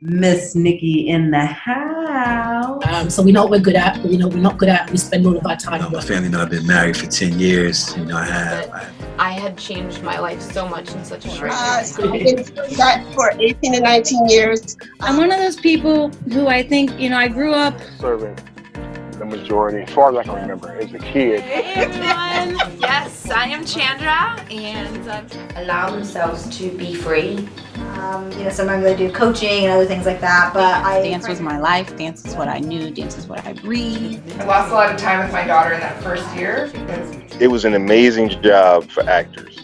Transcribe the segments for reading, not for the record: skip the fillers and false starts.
Miss Nikki in the house. So we know what we're good at, but we know we're not good at. We spend all of our time. My family know I've been married for 10 years. I had changed my life so much in such a short I've been doing that for 18 to 19 years. I'm one of those people who I think, I grew up serving the majority, as far as I can remember, as a kid. Hey everyone! Yes, I am Chandra, and allow themselves to be free. Sometimes I do coaching and other things like that, but dance was my life. Dance is what I knew. Dance is what I breathed. I lost a lot of time with my daughter in that first year. It was an amazing job for actors.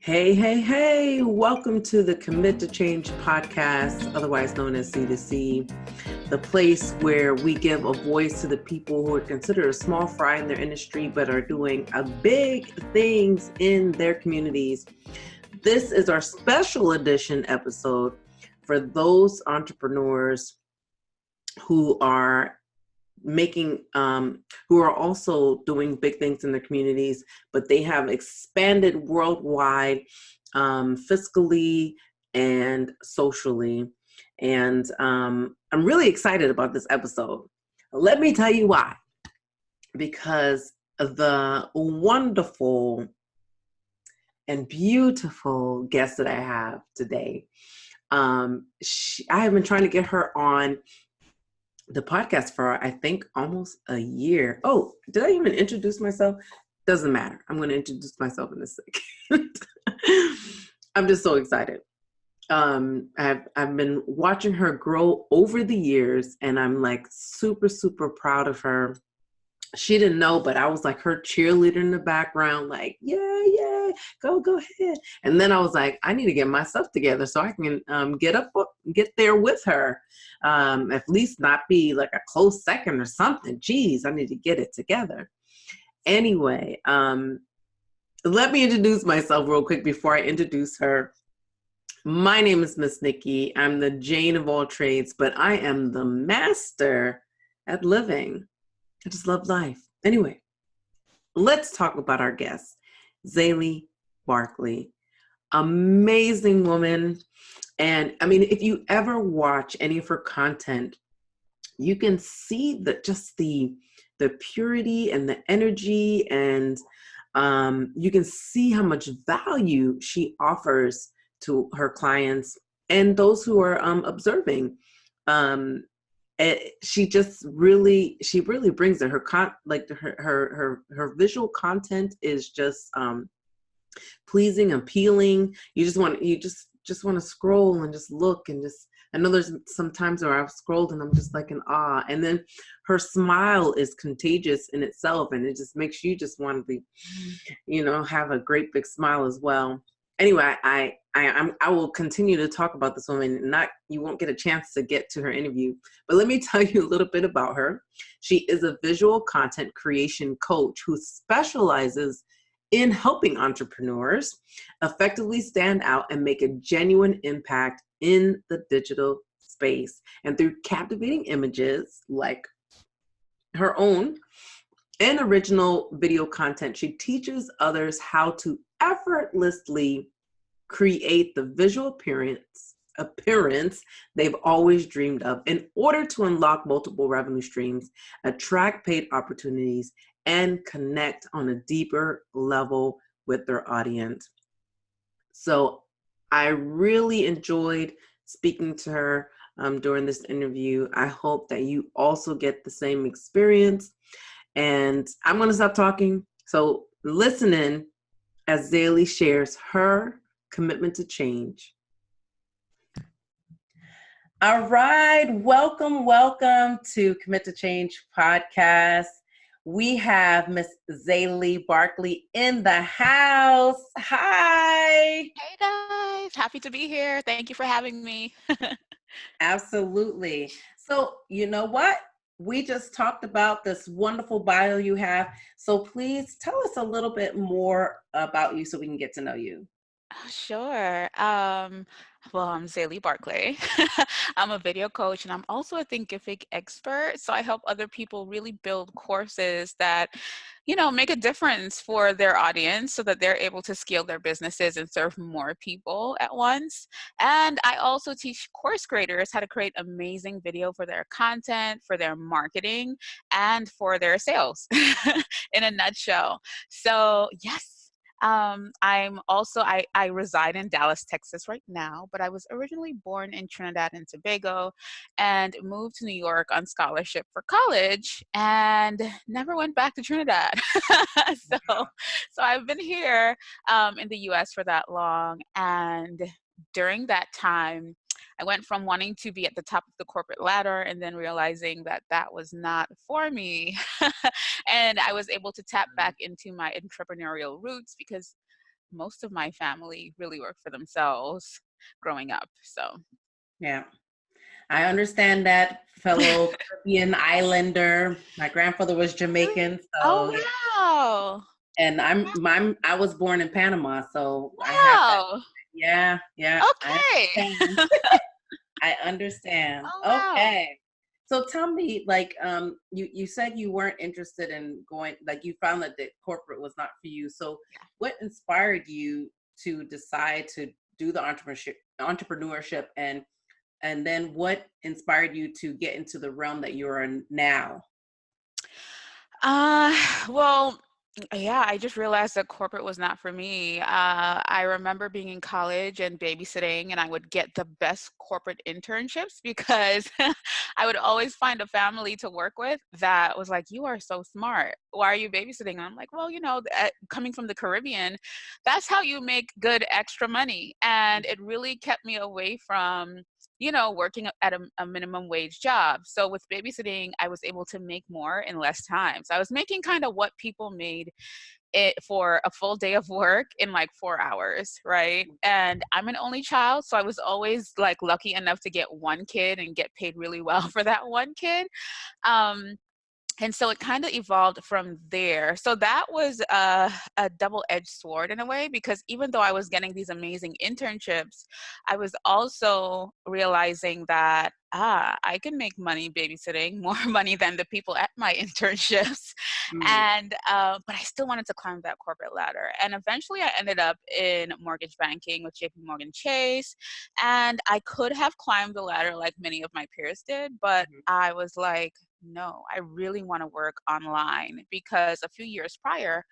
Hey, welcome to the Commit to Change podcast, otherwise known as C2C, the place where we give a voice to the people who are considered a small fry in their industry, but are doing big things in their communities. This is our special edition episode for those entrepreneurs who are who are also doing big things in their communities, but they have expanded worldwide, fiscally and socially. And I'm really excited about this episode. Let me tell you why. Because of the wonderful and beautiful guest that I have today. I have been trying to get her on the podcast for, I think, almost a year. Oh, did I even introduce myself? Doesn't matter. I'm going to introduce myself in a second. I'm just so excited. I've been watching her grow over the years, and I'm like super, super proud of her. She didn't know, but I was like her cheerleader in the background, like, yeah, go ahead. And then I was like, I need to get myself together so I can get there with her. At least not be like a close second or something. Jeez, I need to get it together. Anyway, let me introduce myself real quick before I introduce her. My name is Miss Nikki. I'm the Jane of all trades, but I am the master at living. I just love life. Anyway, let's talk about our guest, XayLi Barclay. Amazing woman. And I mean, if you ever watch any of her content, you can see that just the purity and the energy, and you can see how much value she offers to her clients and those who are observing. She really brings it. Her visual content is just pleasing, appealing. You just want to scroll and just look and just. I know there's some times where I've scrolled and I'm just like in awe. And then her smile is contagious in itself, and it just makes you just want to be, have a great big smile as well. Anyway, I will continue to talk about this woman. You won't get a chance to get to her interview, but let me tell you a little bit about her. She is a visual content creation coach who specializes in helping entrepreneurs effectively stand out and make a genuine impact in the digital space. And through captivating images like her own and original video content, she teaches others how to effortlessly create the visual appearance they've always dreamed of in order to unlock multiple revenue streams, attract paid opportunities, and connect on a deeper level with their audience. So I really enjoyed speaking to her during this interview. I hope that you also get the same experience. And I'm going to stop talking. So listen in as XayLi shares her commitment to change. All right. Welcome to Commit to Change podcast. We have Miss XayLi Barclay in the house. Hi. Hey guys, happy to be here. Thank you for having me. Absolutely. So you know what? We just talked about this wonderful bio you have. So please tell us a little bit more about you so we can get to know you. Sure. Well, I'm XayLi Barclay. I'm a video coach and I'm also a Thinkific expert. So I help other people really build courses that, make a difference for their audience so that they're able to scale their businesses and serve more people at once. And I also teach course creators how to create amazing video for their content, for their marketing, and for their sales in a nutshell. So, yes. I reside in Dallas, Texas right now, but I was originally born in Trinidad and Tobago and moved to New York on scholarship for college and never went back to Trinidad. So I've been here in the US for that long. And during that time, I went from wanting to be at the top of the corporate ladder and then realizing that that was not for me. And I was able to tap back into my entrepreneurial roots because most of my family really worked for themselves growing up. So, Yeah. I understand that, fellow Caribbean islander. My grandfather was Jamaican. So, oh, wow. and I was born in Panama, so Wow. I have that. Yeah. Okay. I understand. Oh, wow. Okay. So tell me, like, you said you weren't interested in going, like you found that the corporate was not for you. So what inspired you to decide to do the entrepreneurship and then what inspired you to get into the realm that you're in now? Well, yeah, I just realized that corporate was not for me. I remember being in college and babysitting, and I would get the best corporate internships because I would always find a family to work with that was like, "You are so smart. Why are you babysitting?" And I'm like, "Well, coming from the Caribbean, that's how you make good extra money." And it really kept me away from working at a minimum wage job. So with babysitting, I was able to make more in less time. So I was making kind of what people made it for a full day of work in like 4 hours, right? And I'm an only child, so I was always like lucky enough to get one kid and get paid really well for that one kid. And so it kind of evolved from there. So that was a double-edged sword in a way, because even though I was getting these amazing internships, I was also realizing that, I can make money babysitting, more money than the people at my internships. And, but I still wanted to climb that corporate ladder. And eventually I ended up in mortgage banking with JP Morgan Chase. And I could have climbed the ladder like many of my peers did, but I was like, no, I really want to work online, because a few years prior,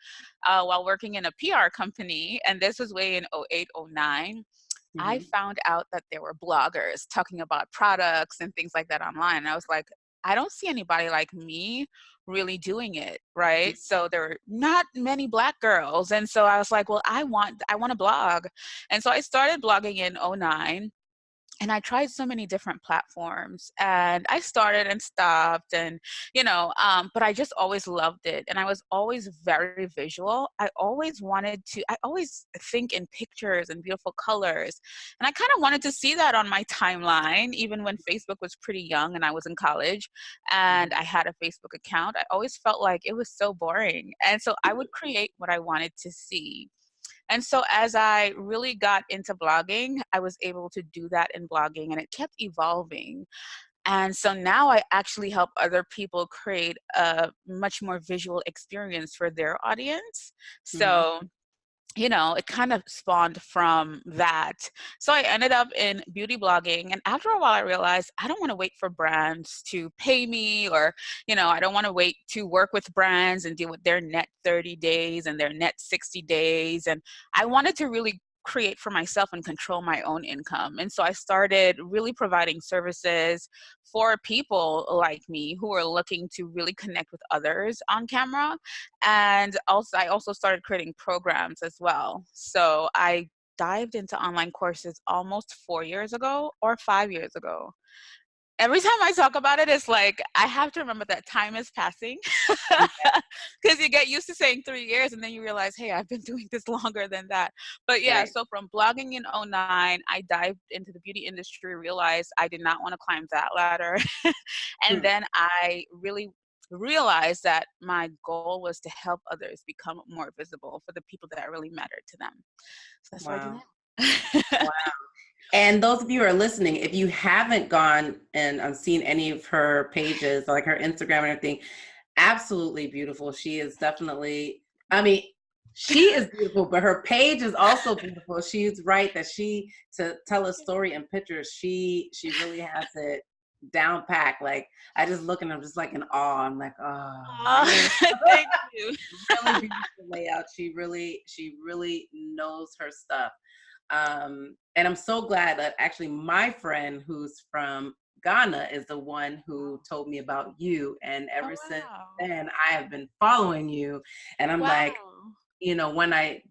while working in a PR company, and this was way in 08, 09, I found out that there were bloggers talking about products and things like that online. And I was like, I don't see anybody like me really doing it, right? So there were not many Black girls. And so I was like, well, I want to blog. And so I started blogging in 09. And I tried so many different platforms, and I started and stopped, and but I just always loved it, and I was always very visual. I always think in pictures and beautiful colors, and I kind of wanted to see that on my timeline, even when Facebook was pretty young and I was in college, and I had a Facebook account. I always felt like it was so boring, and so I would create what I wanted to see. And so as I really got into blogging, I was able to do that in blogging, and it kept evolving. And so now I actually help other people create a much more visual experience for their audience. So it kind of spawned from that. So I ended up in beauty blogging. And after a while, I realized I don't want to wait for brands to pay me, or, I don't want to wait to work with brands and deal with their net 30 days and their net 60 days. And I wanted to really create for myself and control my own income. And so I started really providing services for people like me who are looking to really connect with others on camera. And I also started creating programs as well. So I dived into online courses almost 4 years ago or 5 years ago. Every time I talk about it, it's like, I have to remember that time is passing, because you get used to saying 3 years and then you realize, hey, I've been doing this longer than that. But yeah, so from blogging in 09, I dived into the beauty industry, realized I did not want to climb that ladder. And then I really realized that my goal was to help others become more visible for the people that really mattered to them. So that's what I do now. Wow. And those of you who are listening, if you haven't gone and seen any of her pages, like her Instagram and everything, absolutely beautiful. She is definitely, I mean, she is beautiful, but her page is also beautiful. She's right that to tell a story in pictures, she really has it down pack. Like, I just look and I'm just like in awe. I'm like, oh, Thank you. really beautiful layout. She really knows her stuff. And I'm so glad that actually my friend who's from Ghana is the one who told me about you. And ever since then, I have been following you. And I'm like, when I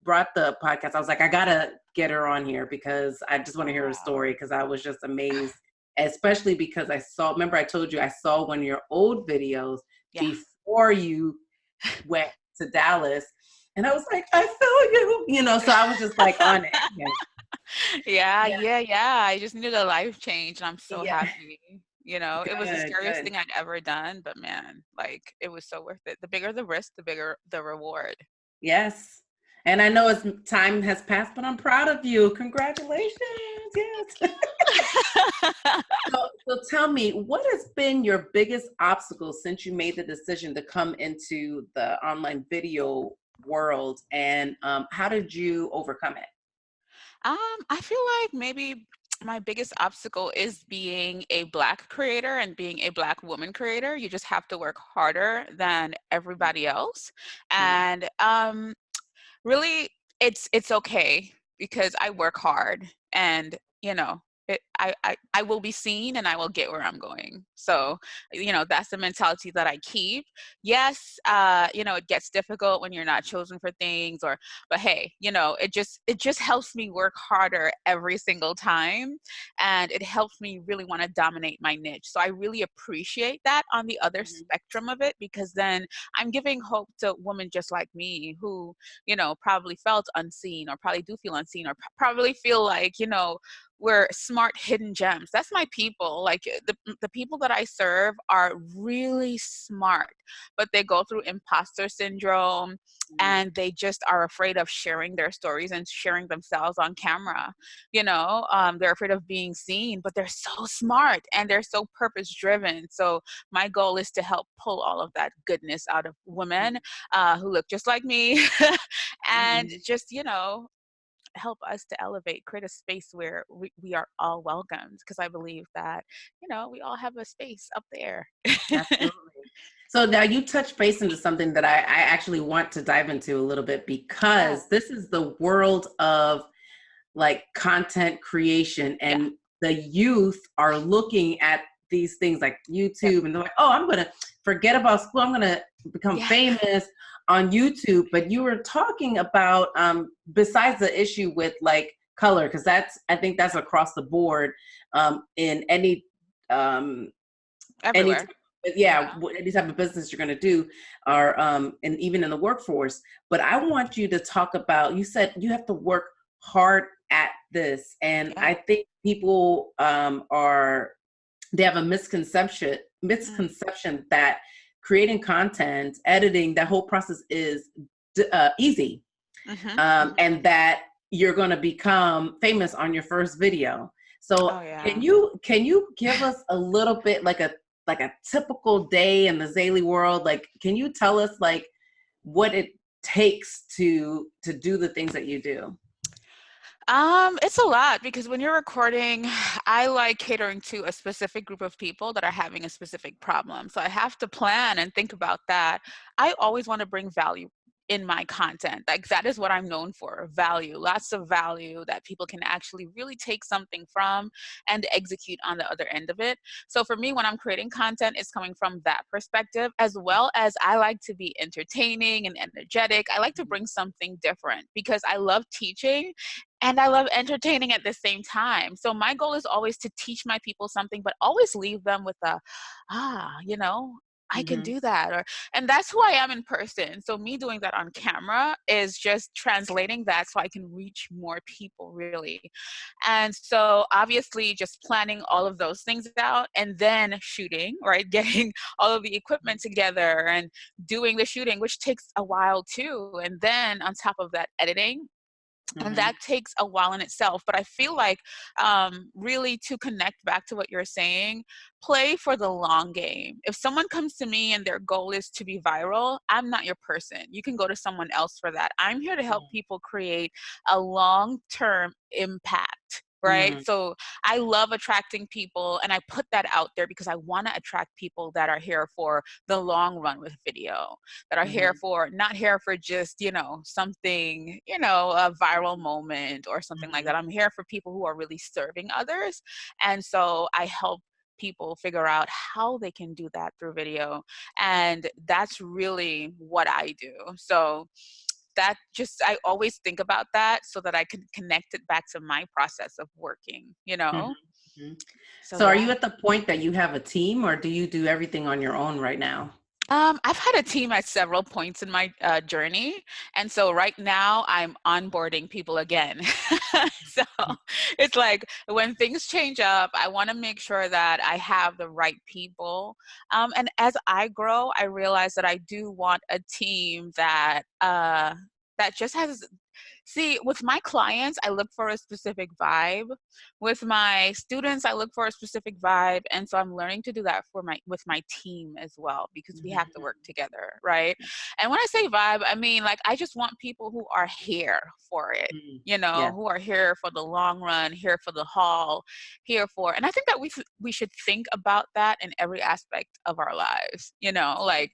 brought the podcast, I was like, I gotta get her on here because I just want to hear her story, because I was just amazed, especially because remember I told you I saw one of your old videos before you went to Dallas. And I was like, I feel you, so I was just like on it. Yeah. I just needed a life change, and I'm so happy. It was the scariest thing I'd ever done, but man, like, it was so worth it. The bigger the risk, the bigger the reward. Yes. And I know time has passed, but I'm proud of you. Congratulations. Yes. So tell me, what has been your biggest obstacle since you made the decision to come into the online video world, and how did you overcome it? I feel like maybe my biggest obstacle is being a Black creator and being a Black woman creator. You just have to work harder than everybody else. And really, it's okay because I work hard, and I will be seen and I will get where I'm going. So, that's the mentality that I keep. Yes, it gets difficult when you're not chosen for things, but hey, it just helps me work harder every single time. And it helps me really want to dominate my niche. So I really appreciate that on the other spectrum of it, because then I'm giving hope to women just like me who, probably felt unseen, or probably do feel unseen, or probably feel like, we're smart hidden gems. That's my people. Like, the people that I serve are really smart, but they go through imposter syndrome, and they just are afraid of sharing their stories and sharing themselves on camera. They're afraid of being seen, but they're so smart and they're so purpose driven. So my goal is to help pull all of that goodness out of women who look just like me and just, help us to elevate, create a space where we are all welcomed, because I believe that, we all have a space up there. Absolutely. So now you touch base into something that I actually want to dive into a little bit, because this is the world of like content creation, and the youth are looking at these things like YouTube and they're like, oh, I'm going to forget about school. I'm going to become famous on YouTube. But you were talking about, besides the issue with like color, because I think that's across the board in any, everywhere. Any type of business you're going to do, or and even in the workforce. But I want you to talk about, you said you have to work hard at this. And I think people they have a misconception that creating content, editing, that whole process is easy. And that you're going to become famous on your first video. So can you give us a little bit like a typical day in the XayLi world? Like, can you tell us like what it takes to do the things that you do? It's a lot, because when you're recording, I like catering to a specific group of people that are having a specific problem. So I have to plan and think about that. I always want to bring value in my content. Like, that is what I'm known for, value, lots of value that people can actually really take something from and execute on the other end of it. So for me, when I'm creating content, it's coming from that perspective, as well as I like to be entertaining and energetic. I like to bring something different because I love teaching and I love entertaining at the same time. So my goal is always to teach my people something, but always leave them with I can do that. And that's who I am in person. So me doing that on camera is just translating that so I can reach more people, really. And so obviously just planning all of those things out and then shooting, right? Getting all of the equipment together and doing the shooting, which takes a while too. And then on top of that, editing. And that takes a while in itself. But I feel like really to connect back to what you're saying, play for the long game. If someone comes to me and their goal is to be viral, I'm not your person. You can go to someone else for that. I'm here to help people create a long-term impact. Right. So I love attracting people, and I put that out there because I want to attract people that are here for the long run with video, that are here for, not here for just, something, a viral moment or something like that. I'm here for people who are really serving others. And so I help people figure out how they can do that through video. And that's really what I do. So I always think about that so that I can connect it back to my process of working, So are you at the point that you have a team, or do you do everything on your own right now? I've had a team at several points in my journey. And so right now I'm onboarding people again. So it's like when things change up, I want to make sure that I have the right people. And as I grow, I realize that I do want a team that just has. See, with my clients, I look for a specific vibe. With my students, I look for a specific vibe. And so I'm learning to do that with my team as well, because we have to work together, right? And when I say vibe, I mean, like, I just want people who are here for it, who are here for the long run, here for the haul, and I think that we should think about that in every aspect of our lives, like,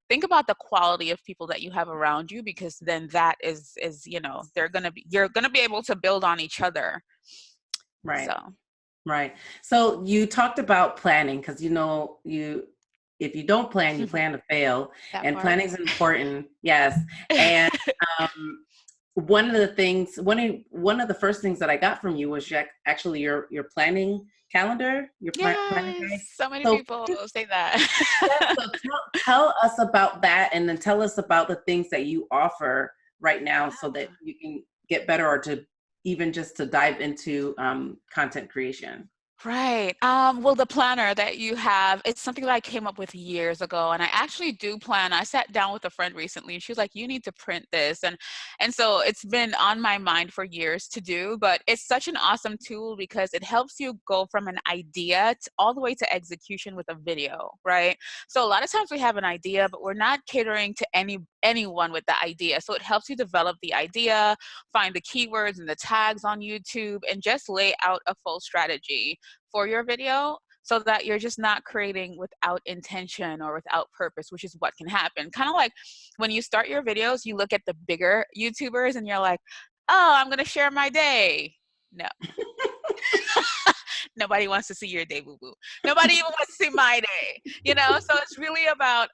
think about the quality of people that you have around you, because then that is you're going to be able to build on each other. Right. Right. So you talked about planning, because if you don't plan, you plan to fail. And planning is important. Yes. And one of the first things that I got from you was actually your planning calendar, your planning guide. So many people say that. So tell us about that, and then tell us about the things that you offer right now so that you can get better, or to even just to dive into content creation. Right. Well, the planner that you have, it's something that I came up with years ago, and I actually do plan. I sat down with a friend recently, and she was like, "You need to print this," and so it's been on my mind for years to do. But it's such an awesome tool because it helps you go from an idea all the way to execution with a video, right? So a lot of times we have an idea, but we're not catering to anyone with the idea. So it helps you develop the idea, find the keywords and the tags on YouTube, and just lay out a full strategy for your video, so that you're just not creating without intention or without purpose, which is what can happen. Kind of like when you start your videos, you look at the bigger YouTubers and you're like, oh, I'm going to share my day. No. Nobody wants to see your day, boo-boo. Nobody even wants to see my day, So it's really about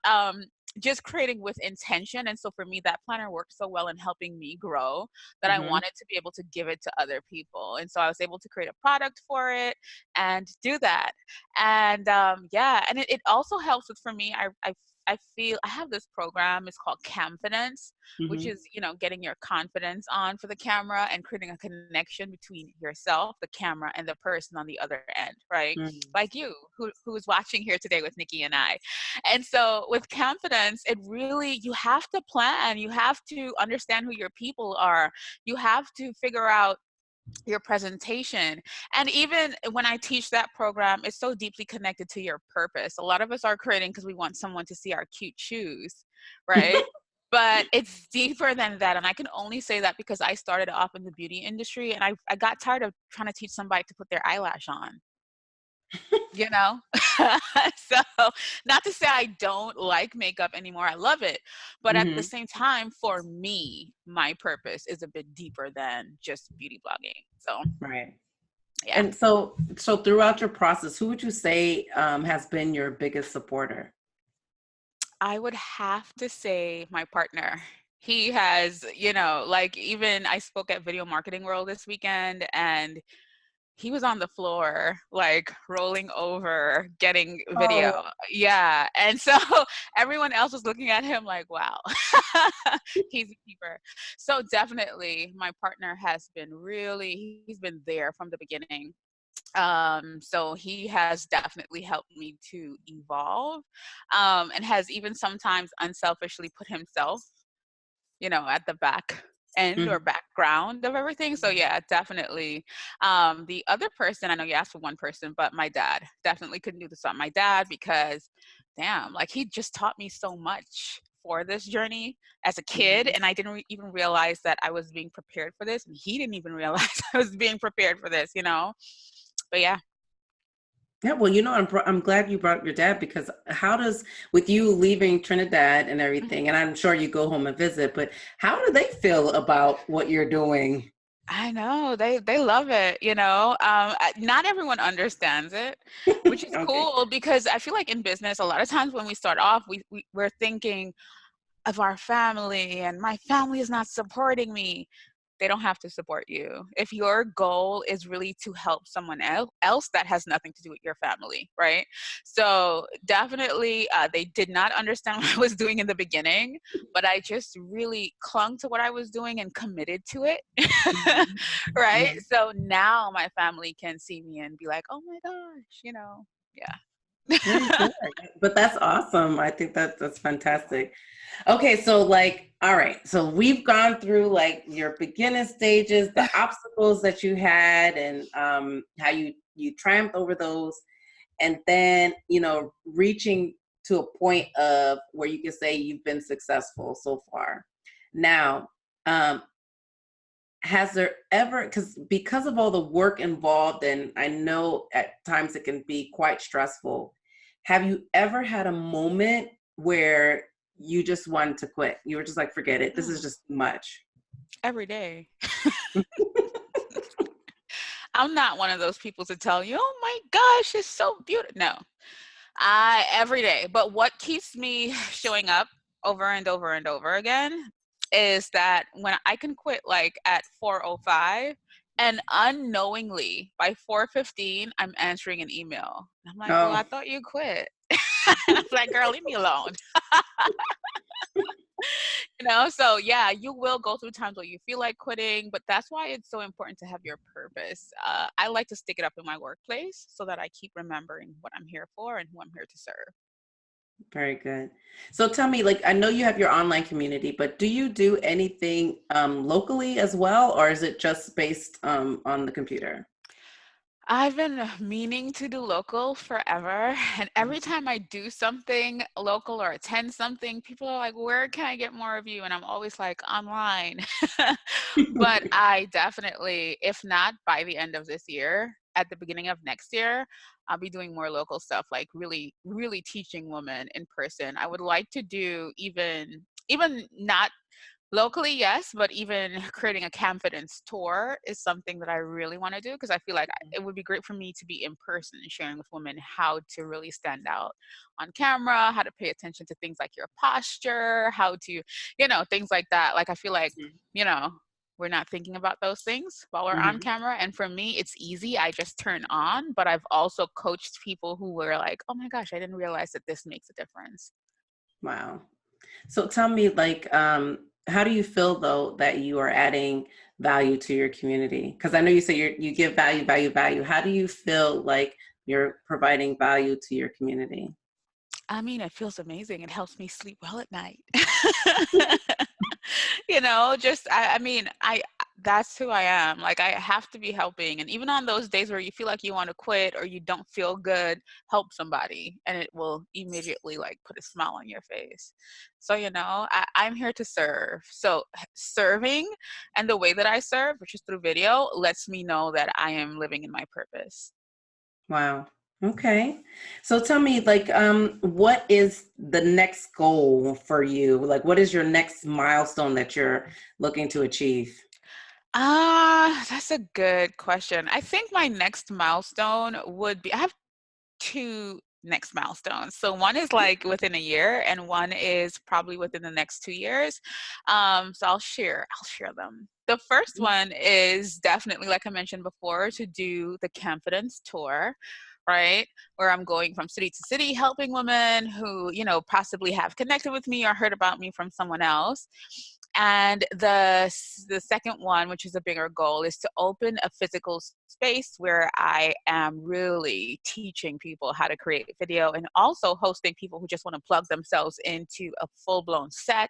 just creating with intention. And so for me, that planner worked so well in helping me grow that I wanted to be able to give it to other people. And so I was able to create a product for it and do that. And and it also helps with, for me, I feel I have this program. It's called Confidence, which is, getting your confidence on for the camera and creating a connection between yourself, the camera, and the person on the other end, right? Like you, who is watching here today with Nikki and I. And so with Confidence, you have to plan. You have to understand who your people are. You have to figure out your presentation. And even when I teach that program, it's so deeply connected to your purpose. A lot of us are creating because we want someone to see our cute shoes, right? But it's deeper than that. And I can only say that because I started off in the beauty industry, and I got tired of trying to teach somebody to put their eyelash on. So not to say I don't like makeup anymore. I love it. But at the same time, for me, my purpose is a bit deeper than just beauty blogging. So, right. Yeah. And so throughout your process, who would you say has been your biggest supporter? I would have to say my partner. He has, even I spoke at Video Marketing World this weekend, and he was on the floor, like rolling over, getting video. Oh. Yeah. And so everyone else was looking at him like, wow, he's a keeper. So definitely my partner has been he's been there from the beginning. So he has definitely helped me to evolve, and has even sometimes unselfishly put himself, at the back end or background of everything. So yeah, definitely. The other person, I know you asked for one person, but my dad definitely couldn't do this without my dad, because damn, like he just taught me so much for this journey as a kid, and I didn't even realize that I was being prepared for this, and he didn't even realize I was being prepared for this, you know. But yeah. Yeah, well, you know, I'm glad you brought up your dad, because how does, with you leaving Trinidad and everything, and I'm sure you go home and visit, but how do they feel about what you're doing? I know they love it, you know. Not everyone understands it, which is Okay. cool, because I feel like in business, a lot of times when we start off, we're thinking of our family, and my family is not supporting me. They don't have to support you. If your goal is really to help someone else, that has nothing to do with your family, right? So definitely, they did not understand what I was doing in the beginning, but I just really clung to what I was doing and committed to it, right? So now my family can see me and be like, oh my gosh, you know, yeah. Very good. But that's awesome. I think that's fantastic. Okay, so like, all right, so we've gone through like your beginning stages, the obstacles that you had, and how you triumphed over those, and then, you know, reaching to a point of where you can say you've been successful so far. Now, has there ever, because of all the work involved, and I know at times it can be quite stressful, have you ever had a moment where you just wanted to quit? You were just like, forget it, this is just too much. Every day. I'm not one of those people to tell you, oh my gosh, it's so beautiful. No, every day. But what keeps me showing up over and over and over again is that when I can quit like at 4:05, and unknowingly by 4:15, I'm answering an email. I'm like, well, I thought you quit. And I'm like, girl, leave me alone. You know, so yeah, you will go through times where you feel like quitting, but that's why it's so important to have your purpose. I like to stick it up in my workplace so that I keep remembering what I'm here for and who I'm here to serve. Very good. So tell me, like, I know you have your online community, but do you do anything locally as well, or is it just based on the computer? I've been meaning to do local forever. And every time I do something local or attend something, people are like, where can I get more of you? And I'm always like, online. But I definitely, if not by the end of this year, at the beginning of next year, I'll be doing more local stuff, like really, really teaching women in person. I would like to do even not locally, yes, but even creating a confidence tour is something that I really want to do, because I feel like it would be great for me to be in person and sharing with women how to really stand out on camera, how to pay attention to things like your posture, how to, you know, things like that. Like, I feel like, you know, we're not thinking about those things while we're on camera. And for me, it's easy. I just turn on, but I've also coached people who were like, oh my gosh, I didn't realize that this makes a difference. Wow. So tell me, like, how do you feel though that you are adding value to your community? Because I know you say you give value. How do you feel like you're providing value to your community? I mean, it feels amazing. It helps me sleep well at night. You know, just, I mean, that's who I am. Like, I have to be helping. And even on those days where you feel like you want to quit or you don't feel good, help somebody and it will immediately like put a smile on your face. So, you know, I'm here to serve. So serving and the way that I serve, which is through video, lets me know that I am living in my purpose. Wow. Okay. So tell me, like, what is the next goal for you? Like, what is your next milestone that you're looking to achieve? That's a good question. I think my next milestone would be, I have two next milestones. So one is like within a year and one is probably within the next 2 years. So I'll share them. The first one is definitely, like I mentioned before, to do the confidence tour, right? Where I'm going from city to city, helping women who, you know, possibly have connected with me or heard about me from someone else. And the second one, which is a bigger goal, is to open a physical space where I am really teaching people how to create video, and also hosting people who just want to plug themselves into a full-blown set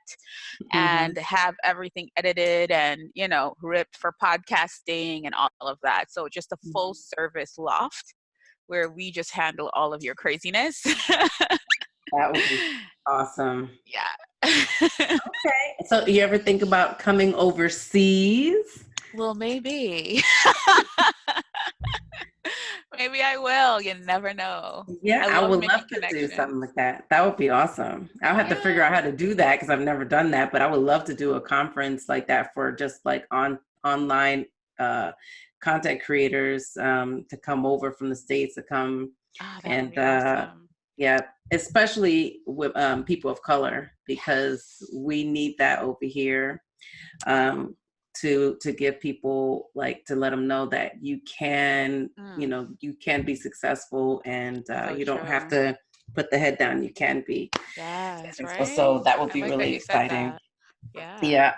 and have everything edited and, you know, ripped for podcasting and all of that. So just a full service loft where we just handle all of your craziness. That would be awesome. Yeah. Okay. So you ever think about coming overseas? Well, maybe. Maybe I will. You never know. Yeah, I would love to do connections. something like that. That would be awesome. I'll have to figure out how to do that because I've never done that, but I would love to do a conference like that for just like online content creators to come over from the States to come and awesome. yeah, especially with people of color, because we need that over here to give people, like, to let them know that you can, you know, you can be successful, and you don't have to put the head down. You can be. Yes, So, right. so that would be like really exciting. Yeah.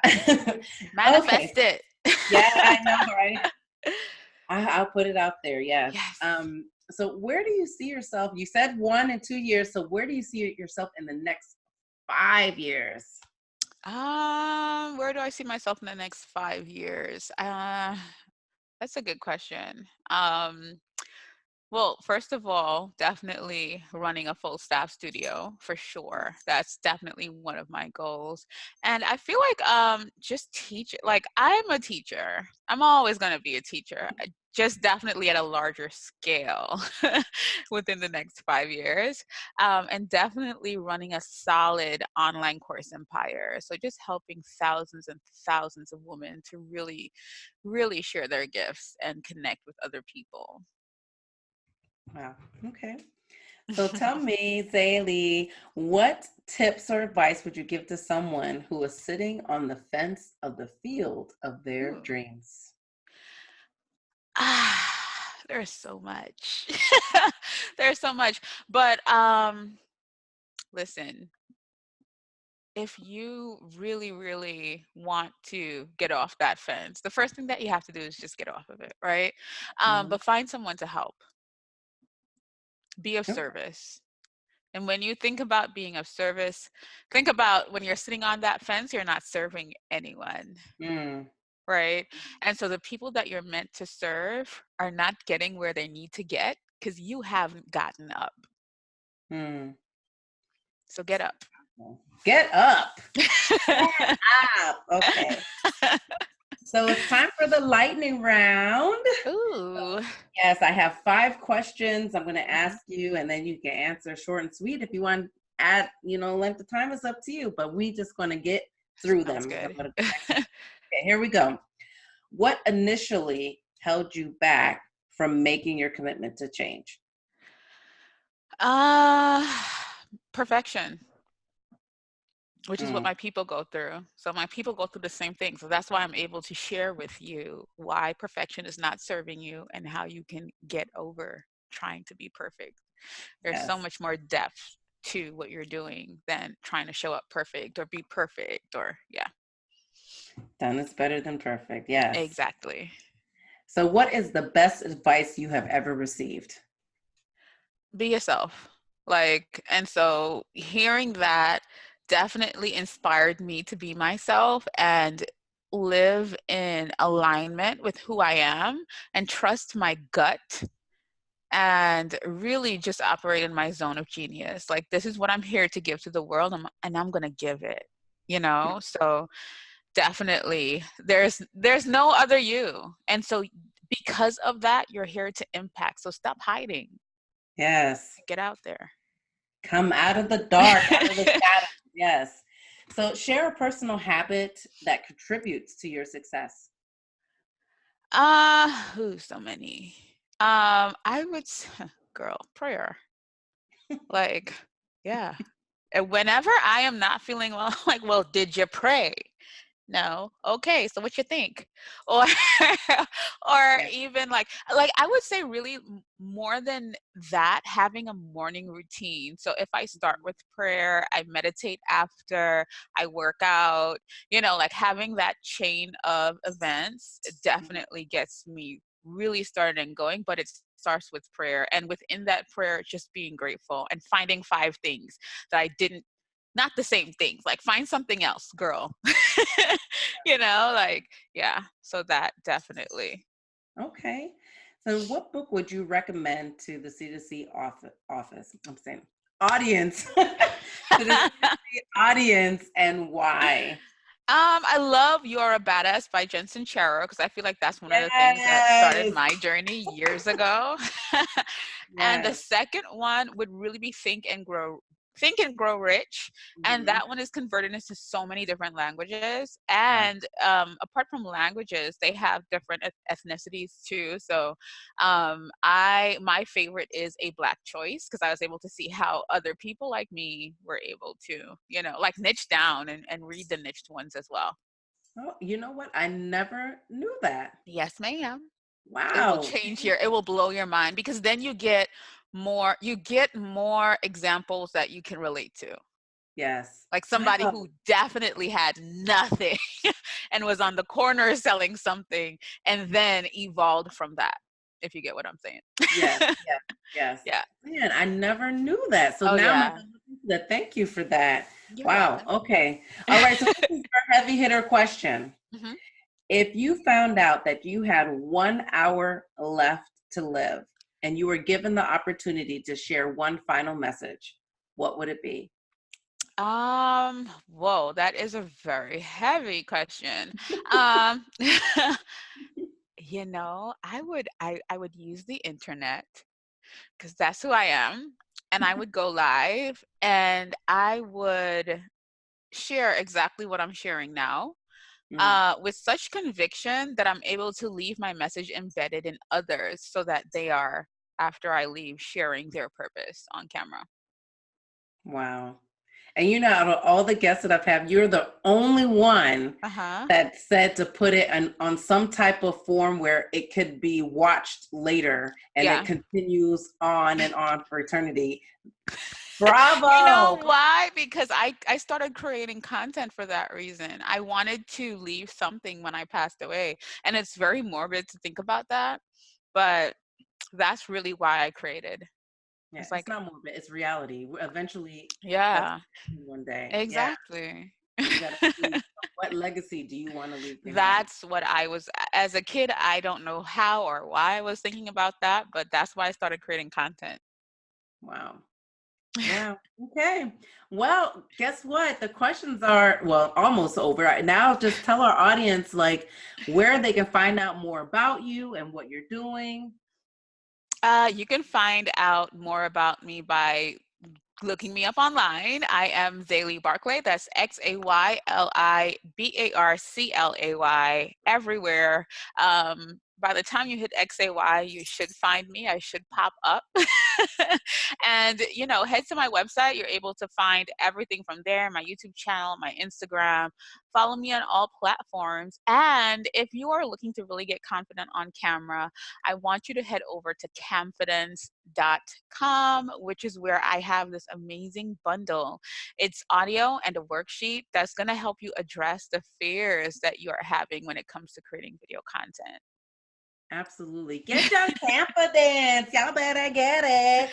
Manifest it. Yeah, I know, right? I'll put it out there. Yes. So where do you see yourself? You said 1 and 2 years. So where do you see yourself in the next 5 years? Where do I see myself in the next 5 years? That's a good question. Well, first of all, definitely running a full staff studio for sure. That's definitely one of my goals. And I feel like just teach, like, I'm a teacher. I'm always going to be a teacher. Just definitely at a larger scale within the next 5 years. And definitely running a solid online course empire. So just helping thousands and thousands of women to really, really share their gifts and connect with other people. Wow. Okay. So tell me, XayLi, what tips or advice would you give to someone who is sitting on the fence of the field of their dreams? There's so much. There's so much. But listen, if you really, really want to get off that fence, the first thing that you have to do is just get off of it, right? But find someone to help. Be of service. And when you think about being of service, think about when you're sitting on that fence, you're not serving anyone. Right? And so the people that you're meant to serve are not getting where they need to get because you haven't gotten up. So get up. Get up. Get up. Okay. So it's time for the lightning round. Ooh. Yes, I have 5 questions I'm going to ask you, and then you can answer short and sweet. If you want to add, length of time, is up to you, but we just going to get through them. Good. Okay, here we go. What initially held you back from making your commitment to change? Perfection. Which is what my people go through. So my people go through the same thing. So that's why I'm able to share with you why perfection is not serving you and how you can get over trying to be perfect. There's so much more depth to what you're doing than trying to show up perfect or be perfect or Done is better than perfect. Yes. Exactly. So what is the best advice you have ever received? Be yourself. And so hearing that definitely inspired me to be myself and live in alignment with who I am and trust my gut and really just operate in my zone of genius. Like, this is what I'm here to give to the world, and I'm going to give it, So definitely there's no other you. And so because of that, you're here to impact. So stop hiding. Yes. Get out there. Come out of the dark, out of the shadows. Yes. So share a personal habit that contributes to your success. So many. I would, girl, prayer. Yeah. And whenever I am not feeling well, well, did you pray? No. Okay. So what you think? Or even I would say really more than that, having a morning routine. So if I start with prayer, I meditate after, I work out, like having that chain of events definitely gets me really started and going, but it starts with prayer. And within that prayer, just being grateful and finding 5 things that I didn't, not the same things, like find something else, girl. So that definitely. Okay. So what book would you recommend to the C2C office? I'm saying audience. To the C2C audience, and why? I love You're a Badass by Jen Sincero, because I feel like that's one of the things that started my journey years ago. And the second one would really be Think and Grow Rich. And that one is converted into so many different languages. And apart from languages, they have different ethnicities too. So my favorite is A Black Choice, because I was able to see how other people like me were able to, like niche down and read the niched ones as well. Oh, you know what? I never knew that. Yes, ma'am. Wow. It will blow your mind, because then you get more examples that you can relate to. Yes. Like somebody who definitely had nothing and was on the corner selling something and then evolved from that, if you get what I'm saying. Yes. Yeah. Man, I never knew that. So now thank you for that. You're wow. welcome. Okay. All right. So this is your heavy hitter question. Mm-hmm. If you found out that you had 1 hour left to live and you were given the opportunity to share one final message, what would it be? Whoa, that is a very heavy question. I would use the internet, because that's who I am, and I would go live and I would share exactly what I'm sharing now. With such conviction that I'm able to leave my message embedded in others, so that they are, after I leave, sharing their purpose on camera. Wow. And out of all the guests that I've had, you're the only one that said to put it on some type of form where it could be watched later and it continues on and on for eternity. Bravo. You know why? Because I started creating content for that reason. I wanted to leave something when I passed away. And it's very morbid to think about that, but that's really why I created. Yeah, it's not morbid, it's reality. Eventually, one day. Exactly. Yeah. You gotta see, what legacy do you want to leave behind? That's what I was, as a kid, I don't know how or why I was thinking about that, but that's why I started creating content. Wow. Yeah. Okay. Well, guess what? The questions are, almost over. Now just tell our audience where they can find out more about you and what you're doing. You can find out more about me by looking me up online. I am XayLi Barclay. That's XayLi Barclay everywhere. By the time you hit XAY, you should find me. I should pop up. And, head to my website. You're able to find everything from there, my YouTube channel, my Instagram. Follow me on all platforms. And if you are looking to really get confident on camera, I want you to head over to camfidence.com, which is where I have this amazing bundle. It's audio and a worksheet that's going to help you address the fears that you are having when it comes to creating video content. Absolutely. Get your confidence. Y'all better get it.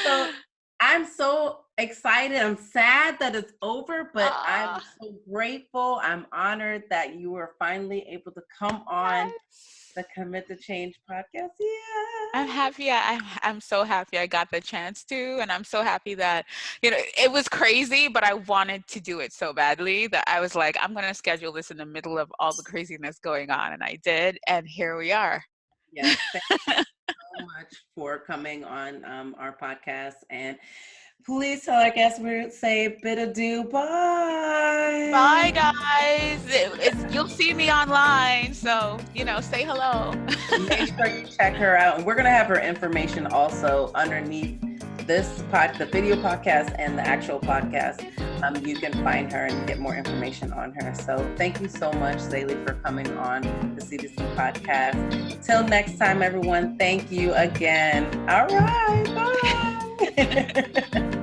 So I'm so excited. I'm sad that it's over, but I'm so grateful. I'm honored that you were finally able to come on the Commit to Change podcast. Yeah. I'm happy. I'm so happy I got the chance to, and I'm so happy that, it was crazy, but I wanted to do it so badly that I was like, I'm going to schedule this in the middle of all the craziness going on. And I did. And here we are. Yes. Thank you so much for coming on our podcast. And please tell our guests we say bid adieu. Bye. Bye, guys. You'll see me online. So, say hello. Make sure you check her out. And we're going to have her information also underneath the video podcast and the actual podcast. you can find her and get more information on her. So thank you so much, XayLi, for coming on the C2C podcast. Till next time, everyone, thank you again. All right, bye.